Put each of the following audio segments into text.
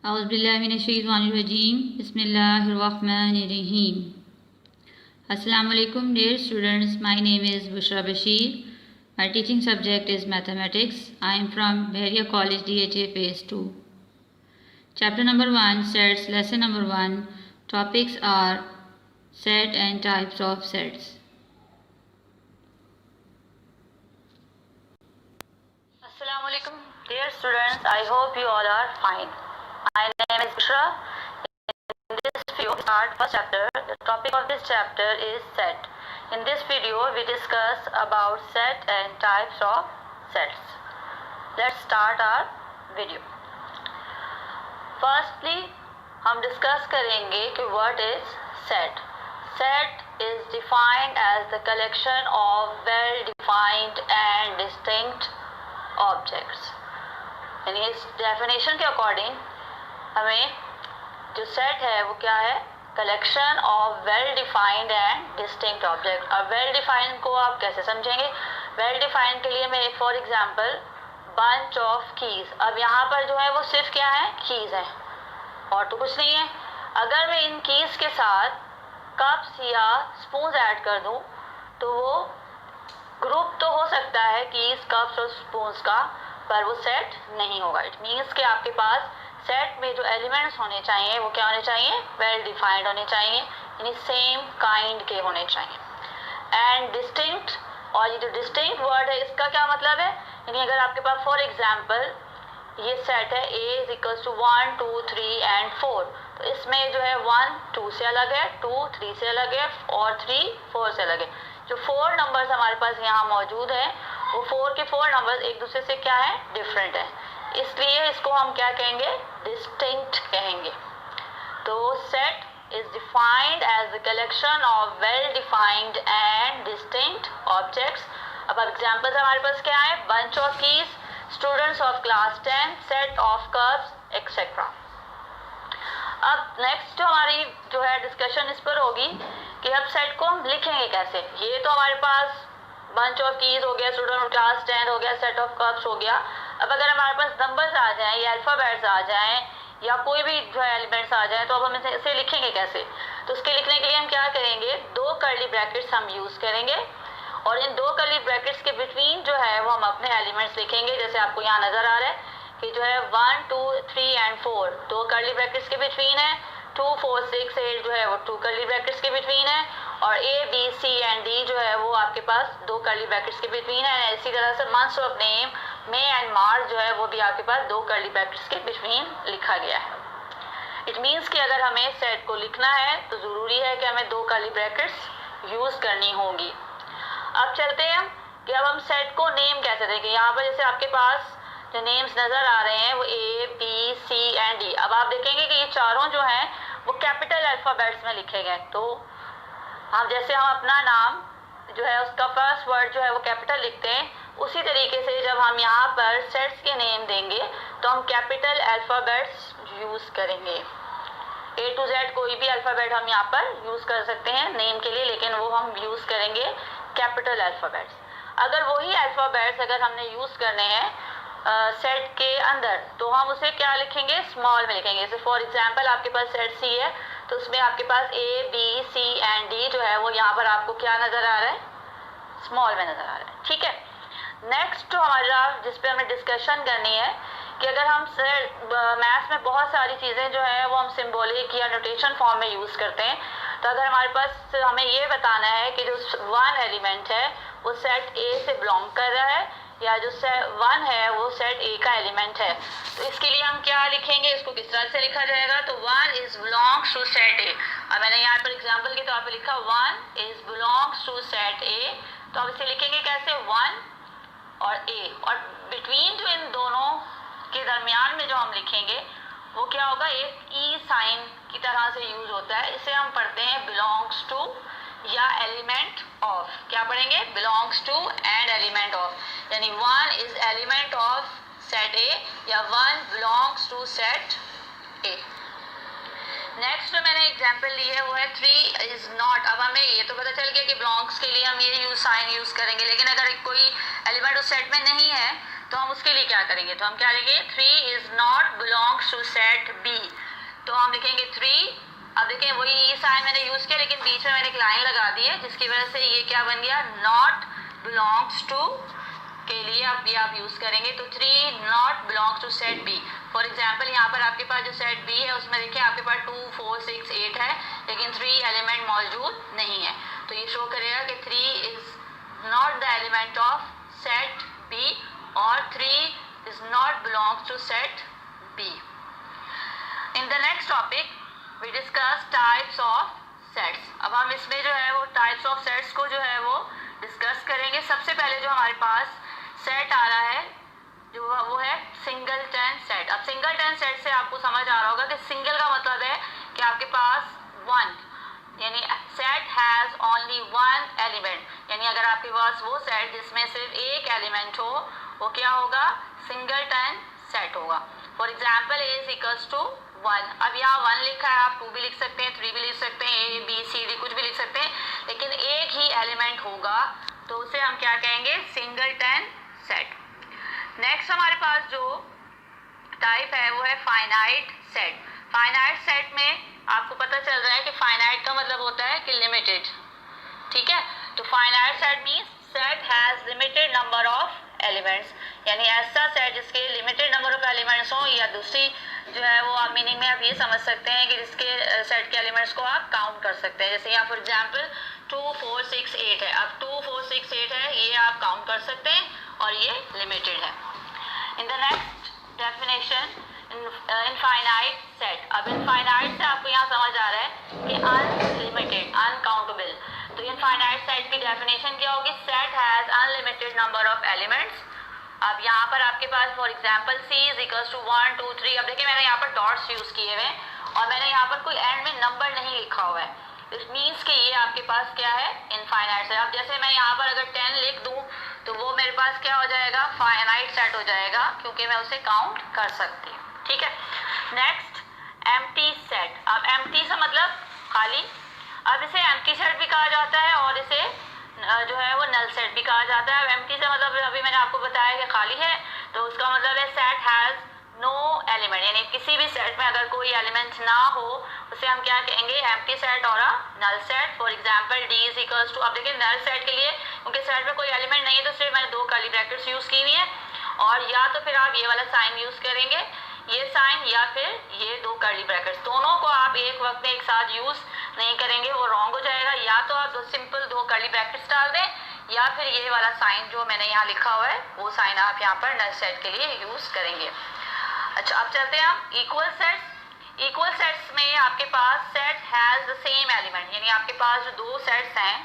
औज़ुबिल्लाहिमिनश्शैतानिर्रजीम बिस्मिल्लाहिर्रहमानिर्रहीम। Assalamu alaikum dear students, my name is Bushra Bashir. My teaching subject is mathematics. I am from Bahria College DHA phase 2. Chapter number 1, sets, lesson number 1. Topics are set and types of sets. Assalamu alaikum dear students, I hope you all are fine. My name is Bushra. In this video, we start first chapter. The topic of this chapter is set. In this video, we discuss about set and types of sets. Let's start our video. Firstly, हम discuss करेंगे कि what is set. Set is defined as the collection of well-defined and distinct objects. यानी इस definition के according हमें जो set है वो क्या है? Collection of well defined and distinct object. अब वेल डिफाइंड को आप कैसे समझेंगे? वेल डिफाइंड के लिए मैं एक for example bunch of keys, अब यहाँ पर जो है वो सिर्फ क्या है? कीज है और तो कुछ नहीं है। अगर मैं इन कीज के साथ कप्स या स्पून्स ऐड कर दूँ तो वो ग्रुप तो हो सकता है कीज, कप्स और स्पून्स का, पर वो सेट नहीं होगा। इट मीन्स कि आपके पास सेट में जो एलिमेंट्स होने चाहिए वो क्या होने चाहिए? वेल डिफाइंड होने चाहिए, यानी सेम काइंड के होने चाहिए। एंड डिस्टिंक्ट, और ये जो डिस्टिंक्ट वर्ड है इसका क्या मतलब है? यानी अगर आपके पास फॉर एग्जांपल ये सेट है A is equals to 1 2 3 and 4, तो इसमें जो है 1 2 से अलग है, 2 3 से अलग है और 3 4 से अलग है। जो 4 नंबर्स हमारे पास यहाँ मौजूद है वो 4 के 4 नंबर्स एक दूसरे से क्या है? डिफरेंट है, इसलिए इसको हम क्या कहेंगे? डिस्टिंक्ट कहेंगे। तो set is defined as the collection of well defined and distinct objects. अब एग्जांपल्स हमारे पास क्या है? Bunch of keys, students of class 10, set of cups etcetera. अब नेक्स्ट जो हमारी जो है डिस्कशन इस पर होगी कि अब सेट को हम लिखेंगे कैसे। ये तो हमारे पास बंच ऑफ कीज हो गया, स्टूडेंट ऑफ क्लास 10 हो गया, सेट ऑफ कप्स हो गया। अब अगर हमारे पास नंबर्स आ जाएं या अल्फ़ाबेट्स आ जाएं या कोई भी जो है एलिमेंट्स आ जाएं तो अब हम इसे लिखेंगे कैसे? तो उसके लिखने के लिए हम क्या करेंगे? 2 कर्ली ब्रैकेट्स हम यूज़ करेंगे और इन 2 कर्ली ब्रैकेट्स के बिटवीन जो है वो हम अपने एलिमेंट्स लिखेंगे। जैसे आपको यहाँ नज़र आ रहा है कि जो है 1 2 3 एंड 4 2 कर्ली ब्रैकेट्स के बिटवीन है, 2 4 6 8 जो है वो 2 कर्ली ब्रैकेट्स के बिटवीन है, और A B C and D जो है वो आपके पास 2 कर्ली ब्रैकेट्स के बिटवीन है। इसी तरह से months of name May and March जो है वो भी आपके पास 2 कर्ली ब्रैकेट्स के बिटवीन लिखा गया है। इट मीन्स कि अगर हमें सेट को लिखना है तो ज़रूरी है कि हमें 2 कर्ली ब्रैकेट्स यूज़ करनी होंगी। अब चलते हैं कि अब हम सेट को नेम कैसे देंगे। यहाँ पर जैसे आपके पास जो नेम्स नज़र आ रहे हैं वो A B C and D। अब आप देखेंगे कि ये चारों जो हैं वो कैपिटल अल्फ़ाबेट्स में लिखे गए। तो हम जैसे हम अपना नाम जो है उसका फर्स्ट वर्ड जो है वो कैपिटल लिखते हैं, उसी तरीके से जब हम यहाँ पर सेट्स के नेम देंगे तो हम कैपिटल अल्फ़ाबेट्स यूज़ करेंगे। A to Z कोई भी अल्फ़ाबेट हम यहाँ पर यूज़ कर सकते हैं नेम के लिए, लेकिन वो हम यूज़ करेंगे कैपिटल अल्फ़ाबेट्स। अगर वही अल्फ़ाबेट्स अगर हमने यूज़ करने हैं सेट के अंदर तो हम उसे क्या लिखेंगे? स्मॉल में लिखेंगे। जैसे फॉर एग्जांपल आपके पास सेट C है तो उसमें आपके पास A B C and D जो है वो यहाँ पर आपको क्या नज़र आ रहा है? स्मॉल में नज़र आ रहा है। ठीक है, नेक्स्ट जो हमारा जिस पे हमें डिस्कशन करनी है कि अगर हम मैथ्स में बहुत सारी चीज़ें जो है वो हम सिंबॉलिक या नोटेशन फॉर्म में यूज़ करते हैं, तो अगर हमारे पास हमें ये बताना है कि जो 1 एलिमेंट है वो सेट A से बिलोंग कर रहा है या जो 1 है वो सेट A का एलिमेंट है, तो इसके लिए हम क्या लिखेंगे? इसको किस तरह से लिखा जाएगा? तो 1 is belongs to set A। अब मैंने यहाँ पर एग्जांपल के तौर पे लिखा 1 is belongs to set A, तो अब इसे लिखेंगे कैसे? 1 और A, और बिटवीन जो इन दोनों के दरमियान में जो हम लिखेंगे वो क्या होगा? एक ई साइन की तरह से यूज होता है, इसे हम पढ़ते हैं बिलोंग्स टू या एलिमेंट ऑफ। क्या पढ़ेंगे? Belongs to and element of, यानी 1 is element of set A या 1 belongs to set A। Next जो मैंने एग्जांपल ली है वो है 3 इज नॉट। अब हमें ये तो पता चल गया कि बिलोंग्स के लिए हम ये साइन यूज करेंगे, लेकिन अगर कोई एलिमेंट उस सेट में नहीं है तो हम उसके लिए क्या करेंगे? तो हम क्या लिखेंगे? 3 is not belongs to set B। हम लिखेंगे 3। अब देखिए वही ये साइन मैंने यूज किया, लेकिन बीच में मैंने एक लाइन लगा दी है, जिसकी वजह से ये क्या बन गया, नॉट बिलोंग्स टू के लिए अब ये आप यूज करेंगे। तो 3 not belongs to set B. For example यहाँ पर आपके पास जो सेट बी है उसमें देखिए आपके पास 2, 4, 6, 8 है, लेकिन 3 एलिमेंट मौजूद नहीं है। तो ये शो करेगा कि 3 is not the element of set B और 3 is not belongs to set B. In the next topic we discuss types of sets. अब हम इसमें जो है वो टाइप्स ऑफ सेट्स को जो है वो डिस्कस करेंगे। सबसे पहले जो हमारे पास सेट आ रहा है जो वो है सिंगलटन सेट। अब सिंगलटन सेट से आपको समझ आ रहा होगा कि सिंगल का मतलब है कि आपके पास वन, यानी set has only one element, यानी अगर आपके पास वो सेट जिसमें सिर्फ एक एलिमेंट हो वो क्या होगा, सिंगलटन सेट होगा। For example A is equals to 1। अब यहाँ 1 लिखा है, आप 2 भी लिख सकते हैं, 3 भी लिख सकते हैं, ए बी सी डी कुछ भी लिख सकते हैं, लेकिन एक ही एलिमेंट होगा तो उसे हम क्या कहेंगे, सिंगलटन सेट। नेक्स्ट हमारे पास जो टाइप है वो है फाइनाइट सेट। फाइनाइट सेट में आपको पता चल रहा है कि फाइनाइट का मतलब होता है कि लिमिटेड, ठीक है। तो finite set means set has limited number of elements, यानी ऐसा सेट जिसके लिमिटेड नंबर ऑफ एलिमेंट्स हो, या दूसरी जो है वो आप मीनिंग में आप ये समझ सकते हैं कि जिसके सेट के एलिमेंट्स को आप काउंट कर सकते हैं। जैसे यहाँ फॉर एग्जांपल 2, 4, 6, 8 है। अब 2, 4, 6, 8 है, ये आप काउंट कर सकते हैं और ये लिमिटेड है। In the next definition infinite set. अब इनफाइनाइट से आपको यहाँ समझ आ रहा है कि अनलिमिटेड, अनकाउंटेबल। तो इनफाइनाइट सेट की डेफिनेशन क्या होगी, set has unlimited number of elements. अब यहाँ पर आपके पास for example C is equals to 1, 2, 3। अब देखिए मैंने यहाँ पर डॉट्स यूज किए हुए हैं और मैंने यहाँ पर कोई एंड में नंबर नहीं लिखा हुआ है। इट मीन्स कि ये आपके पास क्या है, इनफाइनाइट सेट। अब जैसे मैं यहाँ पर अगर 10 लिख दूँ तो वो मेरे पास क्या हो जाएगा, फाइनाइट सेट हो जाएगा, क्योंकि मैं उसे काउंट कर सकती हूँ, ठीक है। Next empty set. अब एम्प्टी से मतलब खाली। अब इसे एम्प्टी सेट भी कहा जाता है और इसे जो है वो नल सेट भी कहा जाता है। अब एम्प्टी से मतलब अभी मैंने आपको बताया कि खाली है, तो उसका मतलब है सेट हैज नो एलिमेंट, यानी किसी भी सेट में अगर कोई एलिमेंट ना हो उसे हम क्या कहेंगे, एम्प्टी सेट और null set. For example D is equals to, अब देखिए नल सेट के लिए क्योंकि सेट में कोई एलिमेंट नहीं है तो सिर्फ मैंने 2 कर्ली ब्रैकेट्स यूज की हुई है, और या तो फिर आप ये वाला साइन यूज करेंगे, ये साइन, या फिर ये 2 कर्ली ब्रैकेट्स। दोनों को आप एक वक्त में एक साथ यूज नहीं करेंगे, वो रॉन्ग हो जाएगा। या तो आप सिंपल 2 कर्ली ब्रैकेट्स डाल दें, या फिर ये वाला साइन जो मैंने यहाँ लिखा हुआ है वो साइन आप यहाँ पर नल सेट के लिए यूज करेंगे। अच्छा, अब चलते हैं हम इक्वल सेट्स। इक्वल सेट्स में आपके पास set has the same element, यानी आपके पास जो 2 सेट्स हैं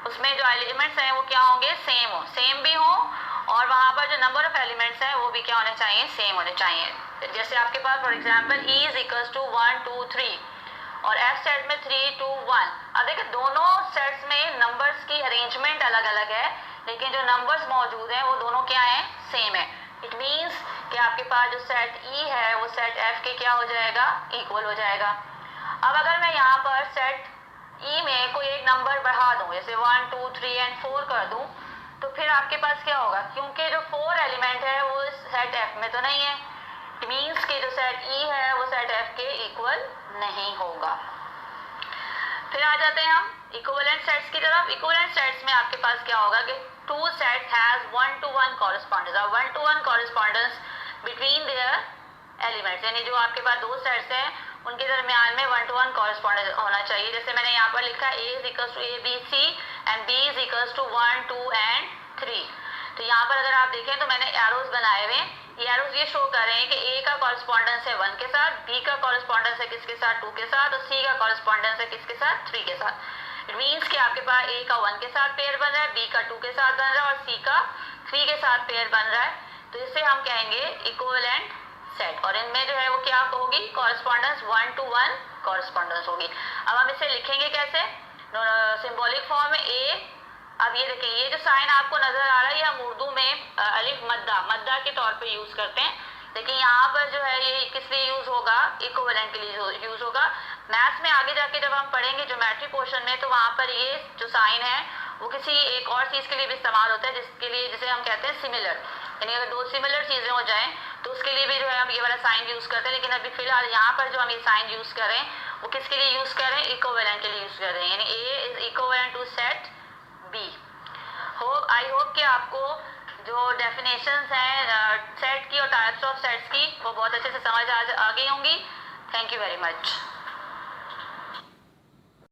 उसमें जो एलिमेंट्स हैं वो क्या होंगे, सेम हो, सेम भी हो, और वहाँ पर जो नंबर ऑफ एलिमेंट्स हैं वो भी क्या होने चाहिए, सेम होने चाहिए। जैसे आपके पास for example E is equals to 1, 2, 3 और F सेट में 3, 2, 1। अब देखिए दोनों सेट्स में नंबर्स की अरेंजमेंट अलग अलग है, लेकिन जो नंबर्स मौजूद हैं वो दोनों क्या हैं, सेम है। इट मीन्स कि आपके पास जो सेट E है वो सेट F के क्या हो जाएगा, इक्वल हो जाएगा। अब अगर मैं यहाँ पर सेट E में कोई एक नंबर बढ़ा दूँ, जैसे 1, 2, 3 एंड 4 कर दूँ, तो फिर आपके पास क्या होगा, क्योंकि जो 4 एलिमेंट है वो सेट F में तो नहीं है, इट मीन्स कि जो सेट E है वो सेट F के इक्वल नहीं होगा। फिर आ जाते हैं हम इक्विवेलेंट सेट्स की तरफ। इक्विवेलेंट सेट्स में आपके पास क्या होगा कि 2 सेट हैज 1-to-1 कॉरेस्पॉन्डेंस। अब 1-to-1 correspondence between their elements, यानी जो आपके पास 2 सेट्स हैं उनके दरमियान में 1-to-1 कॉरेस्पॉन्डेंस होना चाहिए। जैसे मैंने यहाँ पर लिखा A is equals to ABC and B is equals to 1, 2 and 3। तो यहाँ पर अगर आप देखें तो मैंने एरोज बनाए हुए हैं, ये एरोज ये शो कर रहे हैं कि A का कॉरेस्पॉन्डेंस है 1 के साथ, B का कॉरेस्पॉन्डेंस है किसके साथ, 2 के साथ, और C का कॉरेस्पॉन्डेंस है किसके साथ, 3 के साथ। इट मीन्स कि आपके पास A का 1 के साथ पेयर बन रहा है, B का 2 के साथ बन रहा है और C का 3 के साथ पेयर बन रहा है, तो इसे हम कहेंगे इक्विवेलेंट सेट। और इनमें जो है वो क्या होगी, कॉरेस्पॉन्डेंस 1-to-1 कॉरेस्पॉन्डेंस होगी। अब हम इसे लिखेंगे कैसे, सिंबॉलिक फॉर्म में A। अब ये देखिए ये जो साइन आपको नजर आ रहा है ये हम उर्दू में अलिफ मद्दा के तौर पे यूज करते हैं, लेकिन यहाँ पर जो है ये किस लिए यूज होगा, इक्विवेलेंट के लिए यूज होगा। मैथ्स में आगे जाके जब हम पढ़ेंगे ज्योमेट्री पोर्शन में, तो वहाँ पर ये जो साइन है वो किसी एक और चीज के लिए भी इस्तेमाल होता है, जिसके लिए जिसे हम कहते हैं सिमिलर, यानी अगर 2 सिमिलर चीजें हो जाएं तो उसके लिए भी जो है हम ये वाला साइन यूज़ करते हैं, लेकिन अभी फिलहाल यहाँ पर जो हम ये साइन यूज़ करें वो किसके लिए यूज़ करें, इक्विवेलेंट के लिए यूज़ कर रहे हैं, यानी A is equivalent to set B। I hope कि आपको जो डेफिनेशंस हैं सेट की और टाइप्स ऑफ सेट्स की वो बहुत अच्छे से समझ आ गई होंगी। Thank you very much.